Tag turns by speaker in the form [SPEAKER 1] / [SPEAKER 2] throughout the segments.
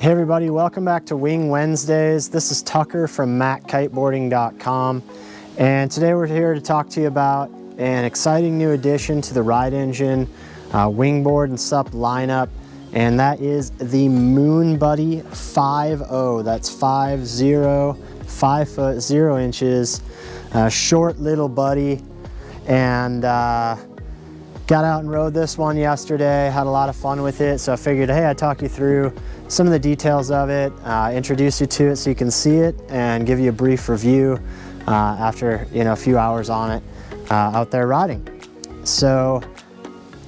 [SPEAKER 1] Hey everybody, welcome back to Wing Wednesdays. This is Tucker from MacKiteboarding.com, and today we're here to talk to you about an exciting new addition to the Ride Engine wingboard and SUP lineup, and that is the Moon Buddy 5.0. That's 5.0, 5 foot 0 inches, short little buddy, and got out and rode this one yesterday, had a lot of fun with it, so I figured, hey, I'd talk you through some of the details of it, introduce you to it so you can see it, and give you a brief review after a few hours on it out there riding. So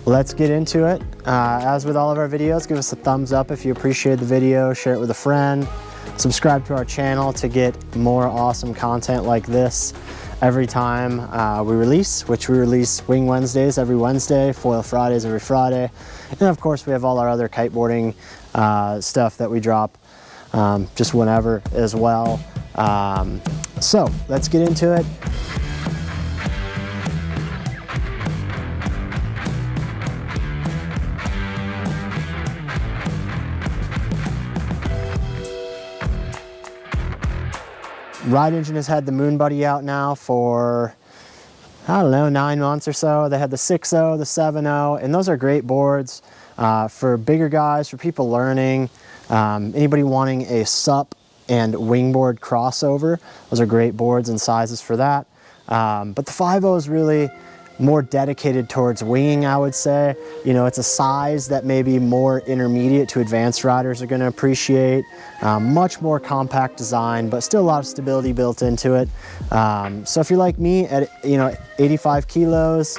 [SPEAKER 1] let's get into it. As with all of our videos, give us a thumbs up if you appreciate the video, share it with a friend, subscribe to our channel to get more awesome content like this every time we release, which we release Wing Wednesdays every Wednesday, Foil Fridays every Friday, and of course we have all our other kiteboarding stuff that we drop just whenever as well. So let's get into it. Ride Engine has had the Moon Buddy out now for, I don't know, 9 months or so. They had the 6.0, the 7.0, and those are great boards for bigger guys, for people learning, anybody wanting a SUP and wingboard crossover. Those are great boards and sizes for that. But the 5.0 is really more dedicated towards winging, I would say. It's a size that maybe more intermediate to advanced riders are going to appreciate. Much more compact design, but still a lot of stability built into it. So if you're like me at 85 kilos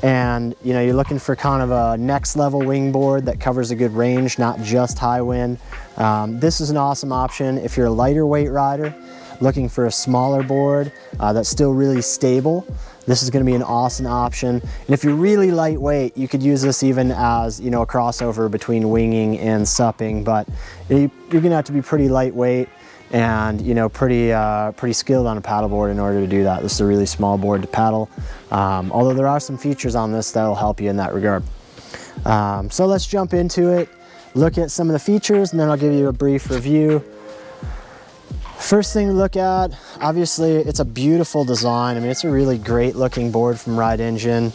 [SPEAKER 1] and you're looking for kind of a next level wingboard that covers a good range, not just high wind, this is an awesome option. If you're a lighter weight rider looking for a smaller board that's still really stable, this is going to be an awesome option. And if you're really lightweight, you could use this even as a crossover between winging and supping, but you're going to have to be pretty lightweight and pretty skilled on a paddleboard in order to do that. This is a really small board to paddle, although there are some features on this that'll help you in that regard. So let's jump into it, look at some of the features, and then I'll give you a brief review. First thing to look at, obviously it's a beautiful design. I mean, it's a really great looking board from Ride Engine.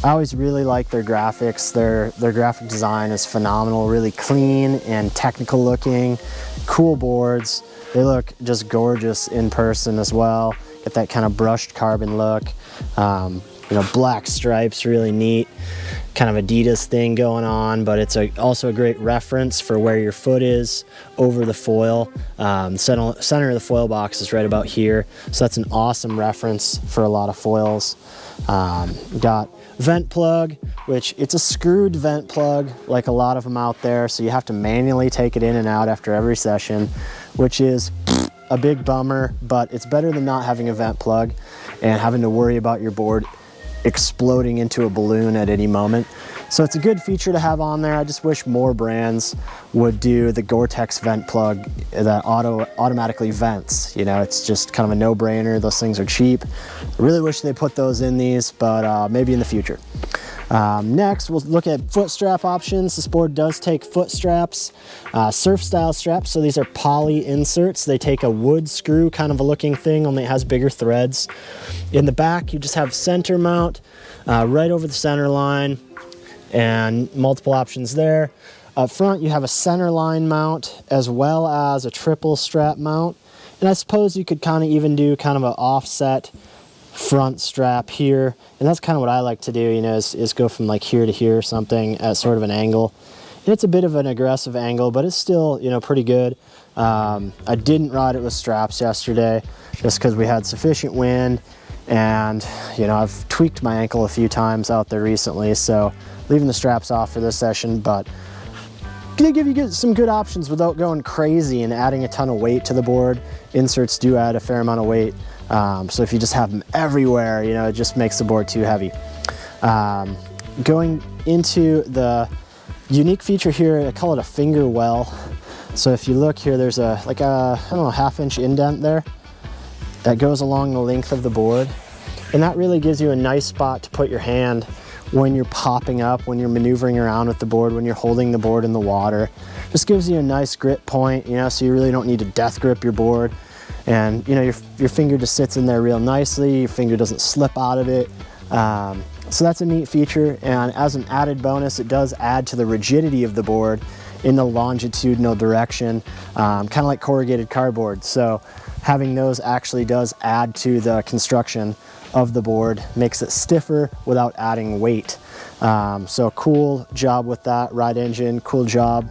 [SPEAKER 1] I always really like their graphics. Their graphic design is phenomenal, really clean and technical looking, cool boards. They look just gorgeous in person as well. Get that kind of brushed carbon look. Black stripes, really neat. Kind of Adidas thing going on, but it's also a great reference for where your foot is over the foil. Center of the foil box is right about here, so that's an awesome reference for a lot of foils. Got vent plug, which it's a screwed vent plug like a lot of them out there, so you have to manually take it in and out after every session, which is a big bummer, but it's better than not having a vent plug and having to worry about your board exploding into a balloon at any moment. So it's a good feature to have on there. I just wish more brands would do the Gore-Tex vent plug that automatically vents. It's just kind of a no-brainer. Those things are cheap. I really wish they put those in these, but maybe in the future. Next, we'll look at foot strap options. This board does take foot straps, surf style straps. So these are poly inserts. They take a wood screw kind of a looking thing, only it has bigger threads. In the back, you just have center mount right over the center line and multiple options there. Up front, you have a center line mount as well as a triple strap mount. And I suppose you could kind of even do kind of an offset front strap here, and that's kind of what I like to do, is go from like here to here or something at sort of an angle. And it's a bit of an aggressive angle, but it's still pretty good. I didn't ride it with straps yesterday just because we had sufficient wind, and I've tweaked my ankle a few times out there recently, so leaving the straps off for this session, but gonna give you some good options without going crazy and adding a ton of weight to the board. Inserts do add a fair amount of weight. So if you just have them everywhere, it just makes the board too heavy. Going into the unique feature here, I call it a finger well. So if you look here, there's I don't know, half-inch indent there that goes along the length of the board. And that really gives you a nice spot to put your hand when you're popping up, when you're maneuvering around with the board, when you're holding the board in the water. Just gives you a nice grip point, you know, so you really don't need to death grip your board. And you know, your finger just sits in there real nicely, your finger doesn't slip out of it. So that's a neat feature, and as an added bonus, it does add to the rigidity of the board in the longitudinal direction, kind of like corrugated cardboard. So having those actually does add to the construction of the board, makes it stiffer without adding weight. So cool job with that, Ride Engine, cool job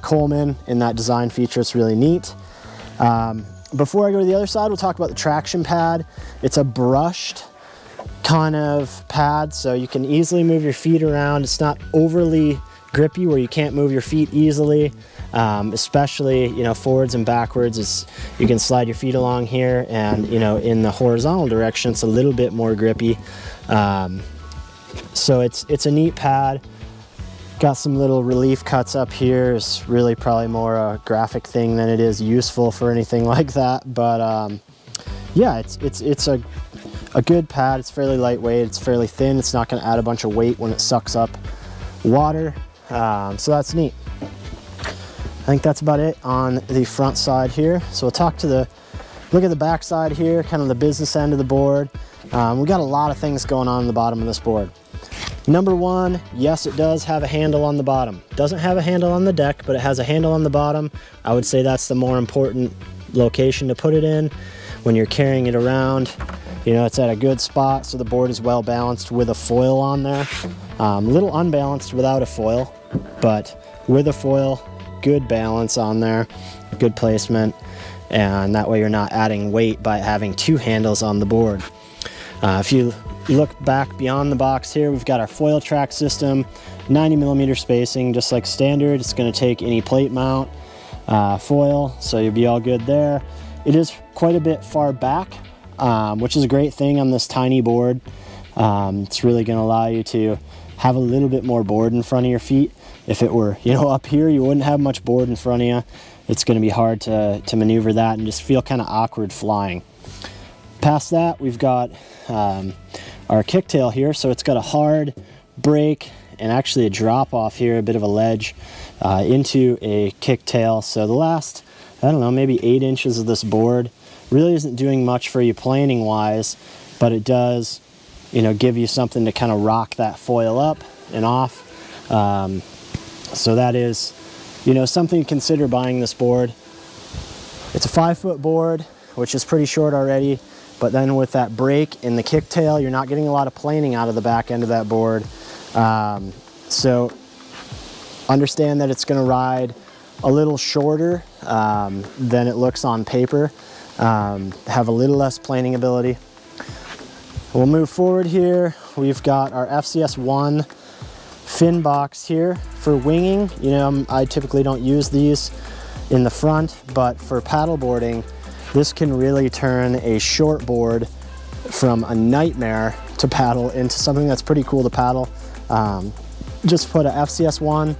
[SPEAKER 1] Coleman in that design feature. It's really neat. Before I go to the other side, we'll talk about the traction pad. It's a brushed kind of pad, so you can easily move your feet around. It's not overly grippy where you can't move your feet easily, especially, you know, forwards and backwards. You can slide your feet along here, and you know, in the horizontal direction it's a little bit more grippy. So it's a neat pad. Got some little relief cuts up here. It's really probably more a graphic thing than it is useful for anything like that, but yeah, it's a good pad. It's fairly lightweight, it's fairly thin, it's not going to add a bunch of weight when it sucks up water, so that's neat. I think that's about it on the front side here. So we'll look at the back side here, kind of the business end of the board. We got a lot of things going on the bottom of this board. Number one, yes, it does have a handle on the bottom. Doesn't have a handle on the deck, but it has a handle on the bottom. I would say that's the more important location to put it in when you're carrying it around. You know, it's at a good spot, so the board is well balanced with a foil on there. A little unbalanced without a foil, but with a foil, good balance on there, good placement, and that way you're not adding weight by having two handles on the board. If you look back beyond the box here, we've got our foil track system, 90mm spacing, just like standard. It's going to take any plate mount foil, so you'll be all good there. It is quite a bit far back, which is a great thing on this tiny board. It's really going to allow you to have a little bit more board in front of your feet. If it were, you know, up here, you wouldn't have much board in front of you. It's going to be hard to maneuver that and just feel kind of awkward flying. Past that, we've got our kicktail here. So it's got a hard brake and actually a drop off here, a bit of a ledge into a kicktail. So the last, I don't know, maybe 8 inches of this board really isn't doing much for you planing wise, but it does, you know, give you something to kind of rock that foil up and off. So that is, you know, something to consider buying this board. It's a 5-foot board, which is pretty short already, but then with that brake and the kicktail, you're not getting a lot of planing out of the back end of that board. So understand that it's going to ride a little shorter than it looks on paper, have a little less planing ability. We'll move forward here. We've got our Fcs1 Fin box here for winging. You know, I typically don't use these in the front, but for paddle boarding, this can really turn a short board from a nightmare to paddle into something that's pretty cool to paddle. Just put a Fcs1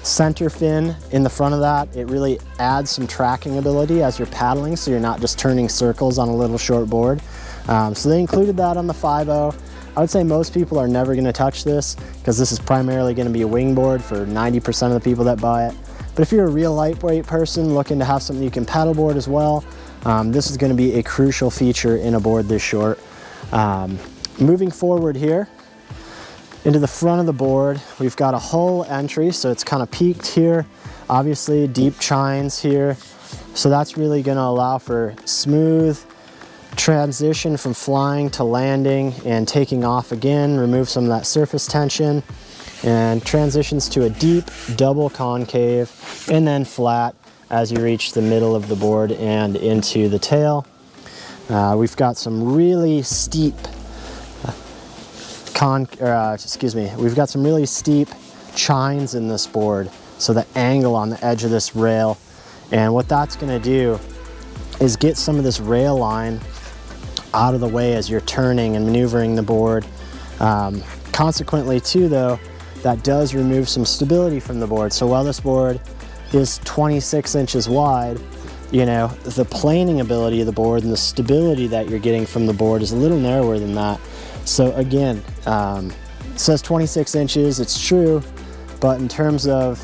[SPEAKER 1] center fin in the front of that. It really adds some tracking ability as you're paddling, so you're not just turning circles on a little short board. So they included that on the 5.0. I would say most people are never going to touch this because this is primarily going to be a wingboard for 90% of the people that buy it. But if you're a real lightweight person looking to have something you can paddleboard as well, this is going to be a crucial feature in a board this short. Moving forward here into the front of the board, we've got a hull entry, so it's kind of peaked here. Obviously deep chines here, so that's really going to allow for smooth transition from flying to landing and taking off again, remove some of that surface tension, and transitions to a deep double concave and then flat as you reach the middle of the board and into the tail. We've got some really steep we've got some really steep chines in this board, so the angle on the edge of this rail, and what that's going to do is get some of this rail line out of the way as you're turning and maneuvering the board. Consequently too though, that does remove some stability from the board. So while this board is 26 inches wide, you know, the planing ability of the board and the stability that you're getting from the board is a little narrower than that. So again, it says 26 inches, it's true, but in terms of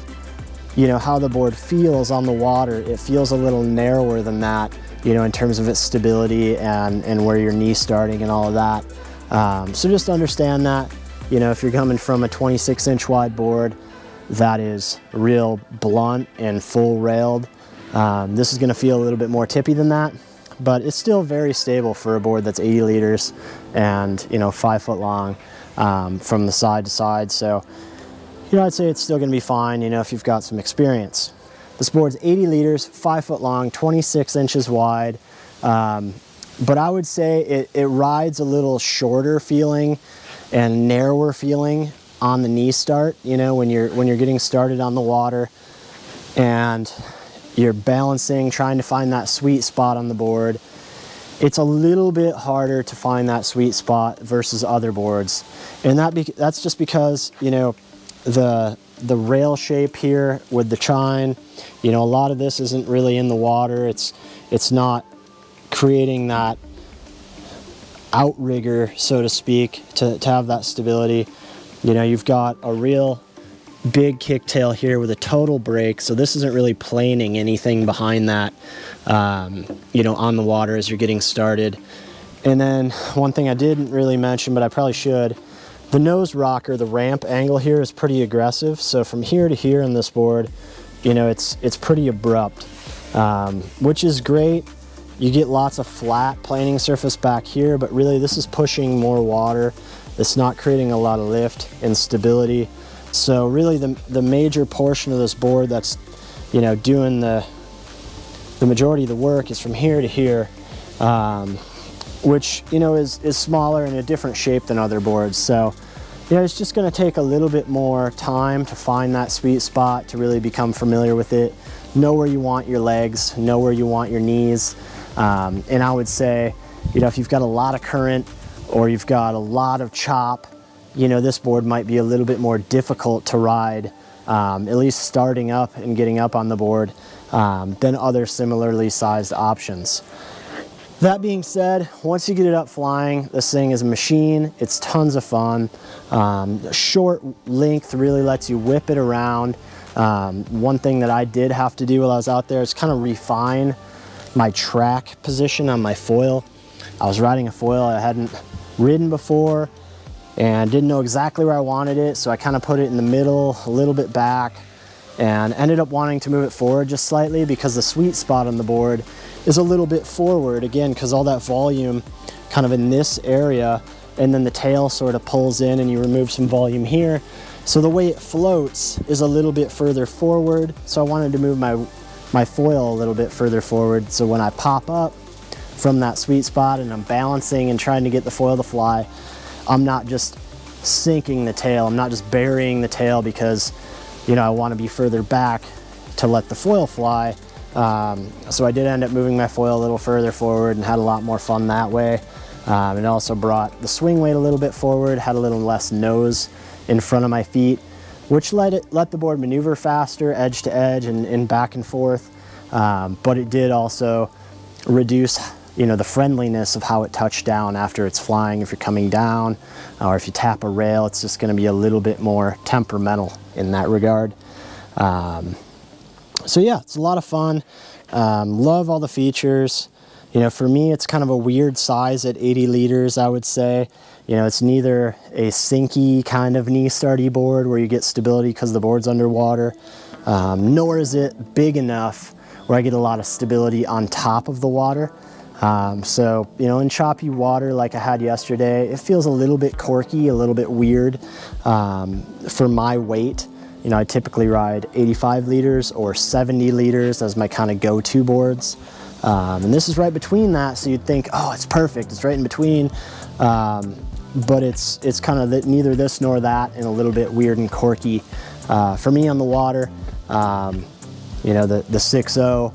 [SPEAKER 1] you know, how the board feels on the water, it feels a little narrower than that, you know, in terms of its stability and where your knee's starting and all of that. So just understand that, you know, if you're coming from a 26-inch wide board that is real blunt and full railed, this is going to feel a little bit more tippy than that, but it's still very stable for a board that's 80 liters and, you know, 5 foot long from the side to side. So, you know, I'd say it's still going to be fine, you know, if you've got some experience. This board's 80 liters, 5 foot long, 26 inches wide. But I would say it rides a little shorter feeling and narrower feeling on the knee start, you know, when you're getting started on the water and you're balancing, trying to find that sweet spot on the board. It's a little bit harder to find that sweet spot versus other boards. And that's just because, you know, the rail shape here with the chine, you know, a lot of this isn't really in the water. It's not creating that outrigger, so to speak, to have that stability. You know, you've got a real big kicktail here with a total brake, so this isn't really planing anything behind that, you know, on the water as you're getting started. And then one thing I didn't really mention, but I probably should, the nose rocker, the ramp angle here is pretty aggressive. So from here to here on this board, you know, it's pretty abrupt, which is great. You get lots of flat planing surface back here, but really this is pushing more water. It's not creating a lot of lift and stability. So really the major portion of this board that's, you know, doing the majority of the work is from here to here, which, you know, is smaller and a different shape than other boards. So, you know, it's just going to take a little bit more time to find that sweet spot, to really become familiar with it, know where you want your legs, know where you want your knees. And I would say, you know, if you've got a lot of current or you've got a lot of chop, you know, this board might be a little bit more difficult to ride, at least starting up and getting up on the board, than other similarly sized options. That being said, once you get it up flying, this thing is a machine. It's tons of fun. Short length really lets you whip it around. One thing that I did have to do while I was out there is kind of refine my track position on my foil. I was riding a foil I hadn't ridden before and didn't know exactly where I wanted it, so I kind of put it in the middle, a little bit back, and ended up wanting to move it forward just slightly because the sweet spot on the board is a little bit forward, again, because all that volume kind of in this area, and then the tail sort of pulls in and you remove some volume here. So the way it floats is a little bit further forward, so I wanted to move my foil a little bit further forward, so when I pop up from that sweet spot and I'm balancing and trying to get the foil to fly, I'm not just sinking the tail, I'm not just burying the tail because, you know, I want to be further back to let the foil fly. So I did end up moving my foil a little further forward and had a lot more fun that way. It also brought the swing weight a little bit forward, had a little less nose in front of my feet, which let the board maneuver faster, edge to edge and back and forth. But it did also reduce, you know, the friendliness of how it touched down after it's flying. If you're coming down or if you tap a rail, it's just going to be a little bit more temperamental in that regard. So yeah, it's a lot of fun. Love all the features. You know, for me, it's kind of a weird size at 80 liters, I would say. You know, it's neither a sinky kind of knee starty board where you get stability because the board's underwater, nor is it big enough where I get a lot of stability on top of the water. So, you know, in choppy water like I had yesterday, it feels a little bit corky, a little bit weird for my weight. You know, I typically ride 85 liters or 70 liters as my kind of go-to boards. And this is right between that, so you'd think, oh, it's perfect, it's right in between. But it's kind of neither this nor that, and a little bit weird and quirky for me on the water. You know, the 6.0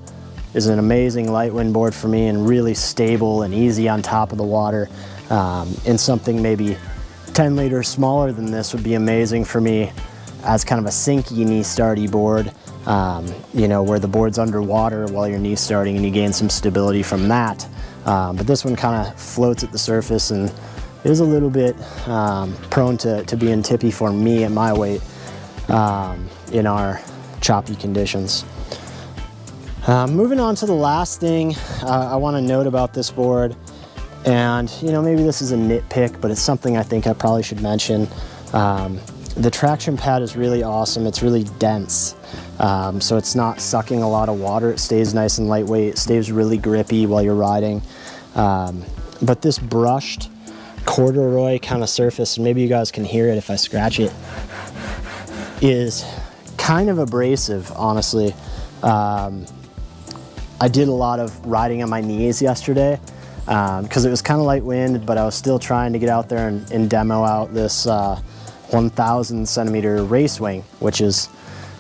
[SPEAKER 1] is an amazing light wind board for me and really stable and easy on top of the water. And something maybe 10 liters smaller than this would be amazing for me as kind of a sinky knee starty board, you know, where the board's underwater while you're knee starting and you gain some stability from that. But this one kind of floats at the surface and is a little bit prone to being tippy for me at my weight. In our choppy conditions. Moving on to the last thing I want to note about this board, and you know, maybe this is a nitpick, but it's something I think I probably should mention. The traction pad is really awesome. It's really dense, so it's not sucking a lot of water. It stays nice and lightweight. It stays really grippy while you're riding. But this brushed corduroy kind of surface, and maybe you guys can hear it if I scratch it, is kind of abrasive, honestly. I did a lot of riding on my knees yesterday because it was kind of light wind, but I was still trying to get out there and demo out this 1,000 centimeter race wing, which is,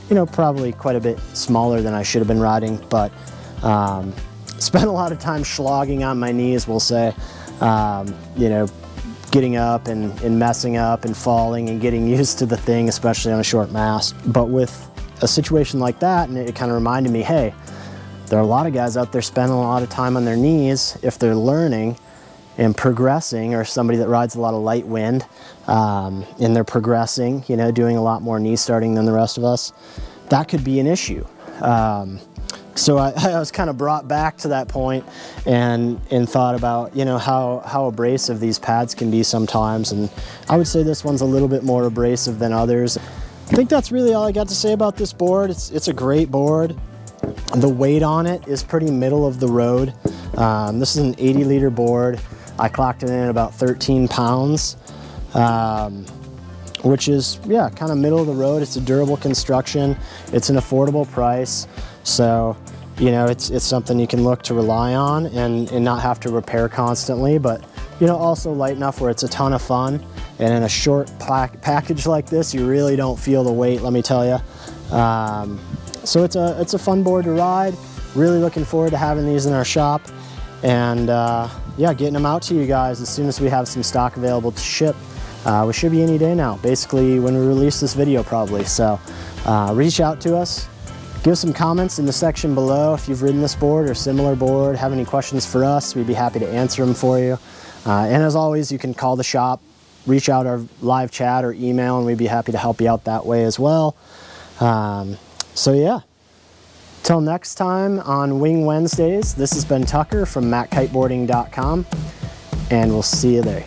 [SPEAKER 1] you know, probably quite a bit smaller than I should have been riding, but spent a lot of time slogging on my knees, we'll say, you know, getting up and messing up and falling and getting used to the thing, especially on a short mast. But with a situation like that, and it kind of reminded me, hey, there are a lot of guys out there spending a lot of time on their knees if they're learning and progressing, or somebody that rides a lot of light wind and they're progressing, you know, doing a lot more knee starting than the rest of us. That could be an issue. So I was kind of brought back to that point and thought about, you know, how abrasive these pads can be sometimes. And I would say this one's a little bit more abrasive than others. I think that's really all I got to say about this board. It's a great board. The weight on it is pretty middle of the road. This is an 80-liter board. I clocked it in at about 13 pounds, which is, yeah, kind of middle of the road. It's a durable construction. It's an affordable price. So, you know, it's something you can look to rely on and not have to repair constantly, but, you know, also light enough where it's a ton of fun. And in a short package like this, you really don't feel the weight, let me tell you. So it's a fun board to ride. Really looking forward to having these in our shop, and yeah, getting them out to you guys as soon as we have some stock available to ship. We should be any day now, basically when we release this video probably. So reach out to us, give some comments in the section below if you've ridden this board or similar board, have any questions for us, we'd be happy to answer them for you. And as always, you can call the shop, reach out our live chat or email, and we'd be happy to help you out that way as well. So yeah, till next time on Wing Wednesdays, this has been Tucker from MattKiteboarding.com, and we'll see you there.